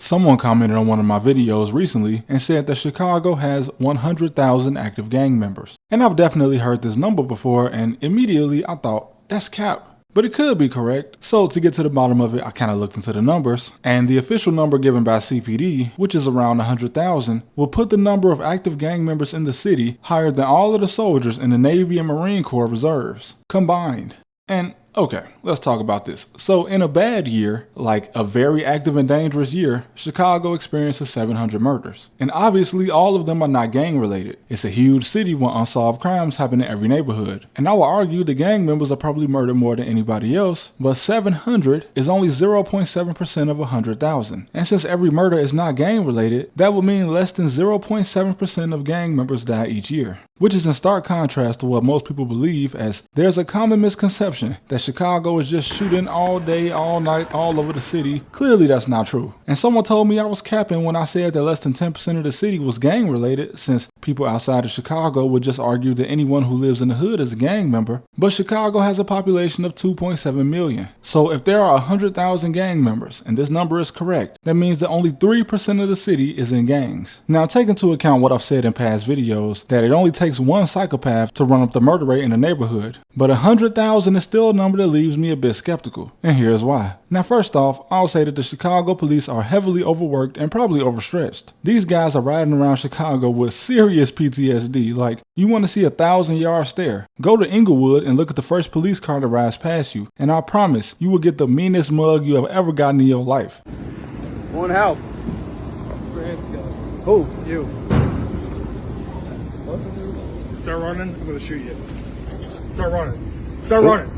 Someone commented on one of my videos recently and said that Chicago has 100,000 active gang members. And I've definitely heard this number before, and immediately I thought, that's cap. But it could be correct. So to get to the bottom of it, I kind of looked into the numbers, and the official number given by CPD, which is around 100,000, will put the number of active gang members in the city higher than all of the soldiers in the Navy and Marine Corps reserves combined. And okay, let's talk about this. So in a bad year, like a very active and dangerous year, Chicago experiences 700 murders. And obviously all of them are not gang related. It's a huge city where unsolved crimes happen in every neighborhood. And I will argue the gang members are probably murdered more than anybody else, but 700 is only 0.7% of 100,000. And since every murder is not gang related, that would mean less than 0.7% of gang members die each year. Which is in stark contrast to what most people believe, as there's a common misconception that Chicago is just shooting all day, all night, all over the city. Clearly that's not true. And someone told me I was capping when I said that less than 10% of the city was gang related, since people outside of Chicago would just argue that anyone who lives in the hood is a gang member. But Chicago has a population of 2.7 million. So if there are 100,000 gang members, and this number is correct, that means that only 3% of the city is in gangs. Now take into account what I've said in past videos, that it only takes one psychopath to run up the murder rate in a neighborhood. But 100,000 is still a number that leaves me a bit skeptical. And here's why. Now first off, I'll say that the Chicago police are heavily overworked and probably overstretched. These guys are riding around Chicago with serious PTSD, like you want to see a 1,000-yard stare. Go to Inglewood and look at the first police car that rides past you, and I promise you will get the meanest mug you have ever gotten in your life. Want help? Who? You. Start running, I'm gonna shoot you. Start running. Start running.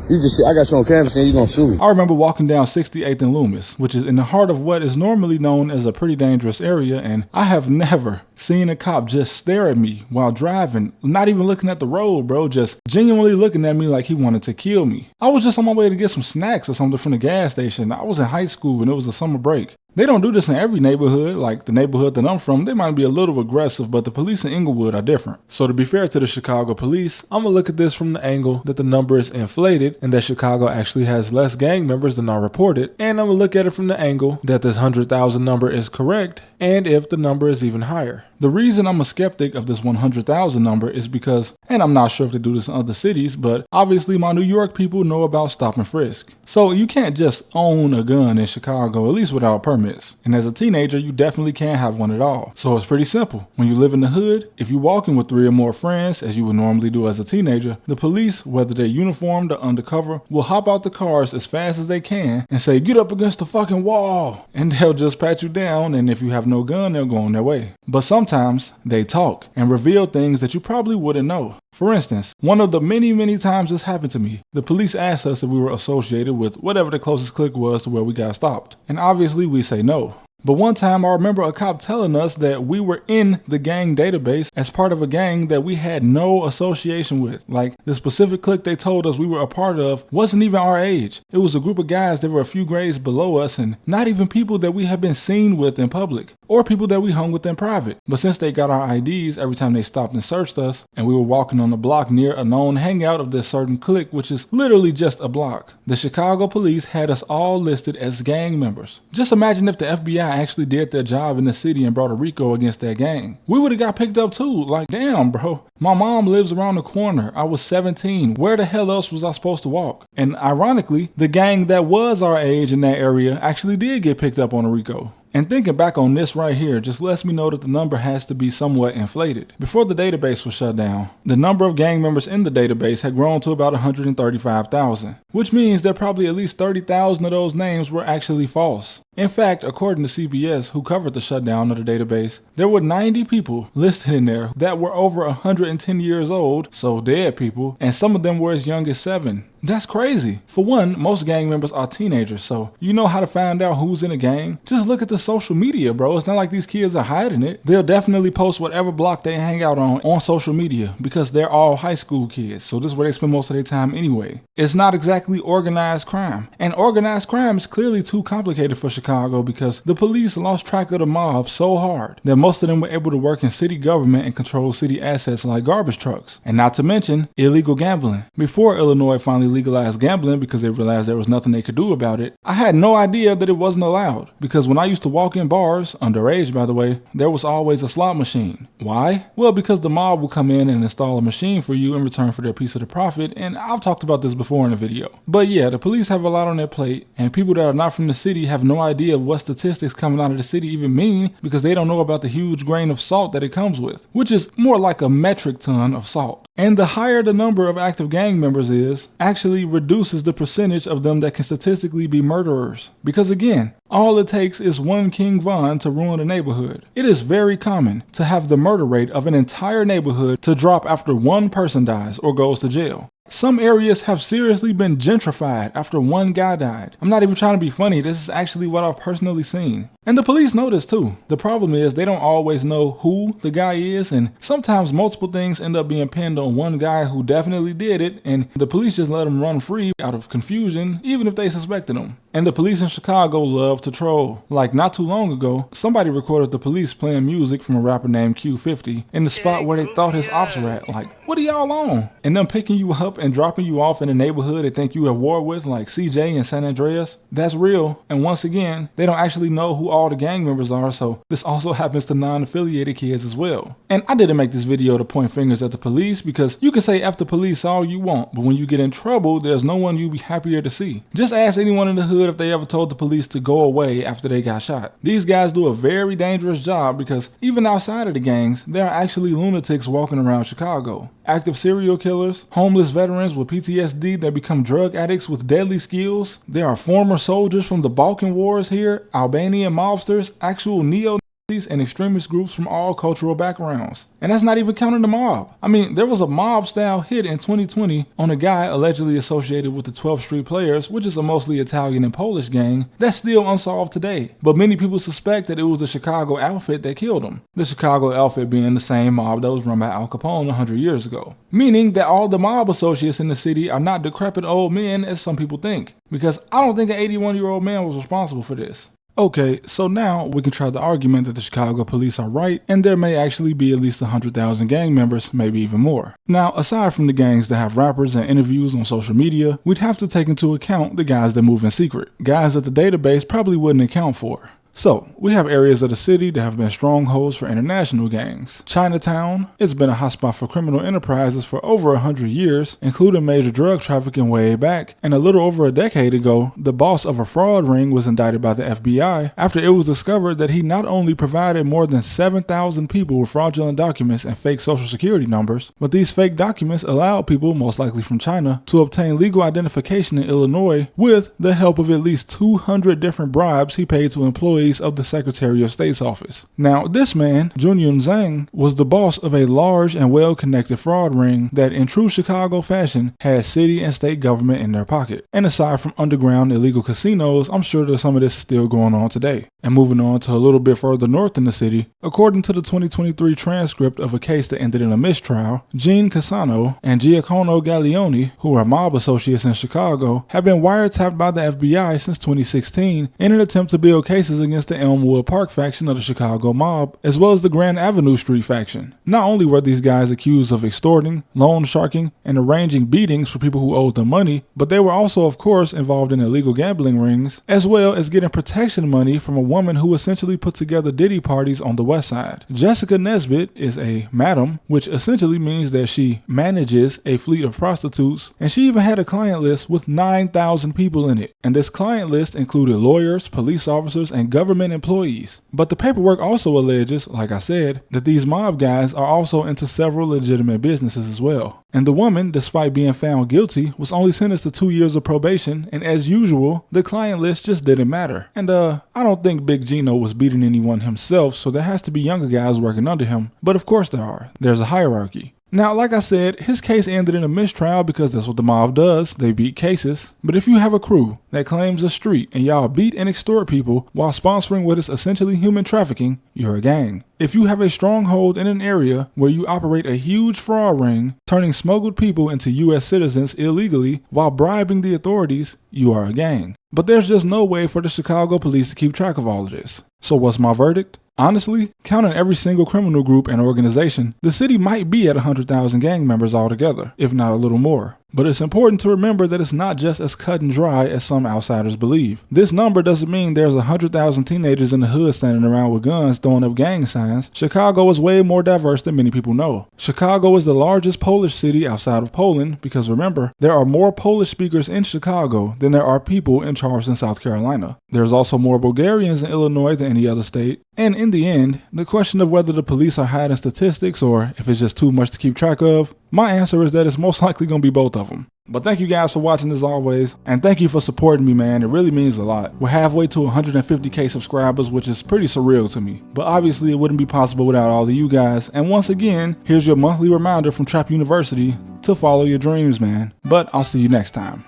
You just, I got you on camera and you gonna shoot me. I remember walking down 68th and Loomis, which is in the heart of what is normally known as a pretty dangerous area, and I have never seen a cop just stare at me while driving, not even looking at the road, bro, just genuinely looking at me like he wanted to kill me. I was just on my way to get some snacks or something from the gas station. I was in high school and it was a summer break. They don't do this in every neighborhood. Like the neighborhood that I'm from, they might be a little aggressive, but the police in Inglewood are different. So to be fair to the Chicago police, I'm gonna look at this from the angle that the number is inflated and that Chicago actually has less gang members than are reported. And I'm gonna look at it from the angle that this 100,000 number is correct and if the number is even higher. The reason I'm a skeptic of this 100,000 number is because, and I'm not sure if they do this in other cities, but obviously my New York people know about stop and frisk. So you can't just own a gun in Chicago, at least without permits. And as a teenager, you definitely can't have one at all. So it's pretty simple. When you live in the hood, if you're walking with 3 or more friends, as you would normally do as a teenager, the police, whether they're uniformed or undercover, will hop out the cars as fast as they can and say, get up against the fucking wall. And they'll just pat you down, and if you have no gun, they'll go on their way. But sometimes they talk and reveal things that you probably wouldn't know. For instance, one of the many times this happened to me, the police asked us if we were associated with whatever the closest clique was to where we got stopped. And obviously we say no. But one time I remember a cop telling us that we were in the gang database as part of a gang that we had no association with. Like the specific clique they told us we were a part of wasn't even our age. It was a group of guys that were a few grades below us and not even people that we had been seen with in public or people that we hung with in private. But since they got our IDs every time they stopped and searched us and we were walking on the block near a known hangout of this certain clique, which is literally just a block, the Chicago police had us all listed as gang members. Just imagine if the FBI actually did their job in the city and brought a RICO against that gang. We would have got picked up too. Like, damn, bro. My mom lives around the corner. I was 17. Where the hell else was I supposed to walk? And ironically, the gang that was our age in that area actually did get picked up on a RICO. And thinking back on this right here just lets me know that the number has to be somewhat inflated. Before the database was shut down, the number of gang members in the database had grown to about 135,000, which means that probably at least 30,000 of those names were actually false. In fact, according to CBS, who covered the shutdown of the database, there were 90 people listed in there that were over 110 years old, so dead people, and some of them were as young as 7. That's crazy. For one, most gang members are teenagers, so you know how to find out who's in a gang? Just look at the social media, bro. It's not like these kids are hiding it. They'll definitely post whatever block they hang out on social media because they're all high school kids, so this is where they spend most of their time anyway. It's not exactly organized crime, and organized crime is clearly too complicated for Chicago because the police lost track of the mob so hard that most of them were able to work in city government and control city assets like garbage trucks, and not to mention illegal gambling. Before Illinois finally legalized gambling because they realized there was nothing they could do about it, I had no idea that it wasn't allowed. Because when I used to walk in bars, underage by the way, there was always a slot machine. Why? Well, because the mob will come in and install a machine for you in return for their piece of the profit, and I've talked about this before in a video. But yeah, the police have a lot on their plate, and people that are not from the city have no idea what statistics coming out of the city even mean because they don't know about the huge grain of salt that it comes with, which is more like a metric ton of salt. And the higher the number of active gang members is, actually reduces the percentage of them that can statistically be murderers. Because again, all it takes is one King Von to ruin a neighborhood. It is very common to have the murder rate of an entire neighborhood to drop after one person dies or goes to jail. Some areas have seriously been gentrified after one guy died. I'm not even trying to be funny, this is actually what I've personally seen. And the police know this too. The problem is they don't always know who the guy is, and sometimes multiple things end up being pinned on one guy who definitely did it, and the police just let him run free out of confusion, even if they suspected him. And the police in Chicago love to troll. Like not too long ago, somebody recorded the police playing music from a rapper named Q50 in the spot where they thought his ops were at. Like, what are y'all on? And them picking you up and dropping you off in a neighborhood they think you at war with, like CJ and San Andreas. That's real. And once again, they don't actually know who all the gang members are, so this also happens to non-affiliated kids as well. And I didn't make this video to point fingers at the police because you can say F the police all you want, but when you get in trouble, there's no one you'd be happier to see. Just ask anyone in the hood if they ever told the police to go away after they got shot. These guys do a very dangerous job because even outside of the gangs, there are actually lunatics walking around Chicago. Active serial killers, homeless veterans with PTSD that become drug addicts with deadly skills. There are former soldiers from the Balkan Wars here, Albanian mobsters, actual neo-Nazis, and extremist groups from all cultural backgrounds. And that's not even counting the mob. I mean, there was a mob-style hit in 2020 on a guy allegedly associated with the 12th Street Players, which is a mostly Italian and Polish gang, that's still unsolved today. But many people suspect that it was the Chicago outfit that killed him. The Chicago outfit being the same mob that was run by Al Capone 100 years ago. Meaning that all the mob associates in the city are not decrepit old men as some people think. Because I don't think an 81-year-old man was responsible for this. Okay, so now we can try the argument that the Chicago police are right and there may actually be at least 100,000 gang members, maybe even more. Now, aside from the gangs that have rappers and interviews on social media, we'd have to take into account the guys that move in secret, guys that the database probably wouldn't account for. So, we have areas of the city that have been strongholds for international gangs. Chinatown, it's been a hotspot for criminal enterprises for over 100 years, including major drug trafficking way back, and a little over a decade ago, the boss of a fraud ring was indicted by the FBI after it was discovered that he not only provided more than 7,000 people with fraudulent documents and fake social security numbers, but these fake documents allowed people, most likely from China, to obtain legal identification in Illinois with the help of at least 200 different bribes he paid to employees of the Secretary of State's office. Now, this man, Junyun Zhang, was the boss of a large and well-connected fraud ring that, in true Chicago fashion, had city and state government in their pocket. And aside from underground illegal casinos, I'm sure that some of this is still going on today. And moving on to a little bit further north in the city, according to the 2023 transcript of a case that ended in a mistrial, Gene Casano and Giacomo Gaglione, who are mob associates in Chicago, have been wiretapped by the FBI since 2016 in an attempt to build cases against the Elmwood Park faction of the Chicago mob, as well as the Grand Avenue Street faction. Not only were these guys accused of extorting, loan sharking, and arranging beatings for people who owed them money, but they were also, of course, involved in illegal gambling rings, as well as getting protection money from a woman who essentially put together Diddy parties on the west side. Jessica Nesbitt is a madam, which essentially means that she manages a fleet of prostitutes, and she even had a client list with 9,000 people in it. And this client list included lawyers, police officers, and government employees. But the paperwork also alleges, like I said, that these mob guys are also into several legitimate businesses as well. And the woman, despite being found guilty, was only sentenced to 2 years of probation, and as usual, the client list just didn't matter. And I don't think Big Gino was beating anyone himself, so there has to be younger guys working under him. But of course there are. There's a hierarchy. Now, like I said, his case ended in a mistrial because that's what the mob does. They beat cases. But if you have a crew that claims a street and y'all beat and extort people while sponsoring what is essentially human trafficking, you're a gang. If you have a stronghold in an area where you operate a huge fraud ring, turning smuggled people into U.S. citizens illegally while bribing the authorities, you are a gang. But there's just no way for the Chicago police to keep track of all of this. So what's my verdict? Honestly, counting every single criminal group and organization, the city might be at 100,000 gang members altogether, if not a little more. But it's important to remember that it's not just as cut and dry as some outsiders believe. This number doesn't mean there's 100,000 teenagers in the hood standing around with guns throwing up gang signs. Chicago is way more diverse than many people know. Chicago is the largest Polish city outside of Poland because remember, there are more Polish speakers in Chicago than there are people in Charleston, South Carolina. There's also more Bulgarians in Illinois than any other state. And in the end, the question of whether the police are hiding statistics or if it's just too much to keep track of, my answer is that it's most likely going to be both of them. But thank you guys for watching as always, and thank you for supporting me, man. It really means a lot. We're halfway to 150k subscribers, which is pretty surreal to me. But obviously it wouldn't be possible without all of you guys. And once again, here's your monthly reminder from Trap University to follow your dreams, man. But I'll see you next time.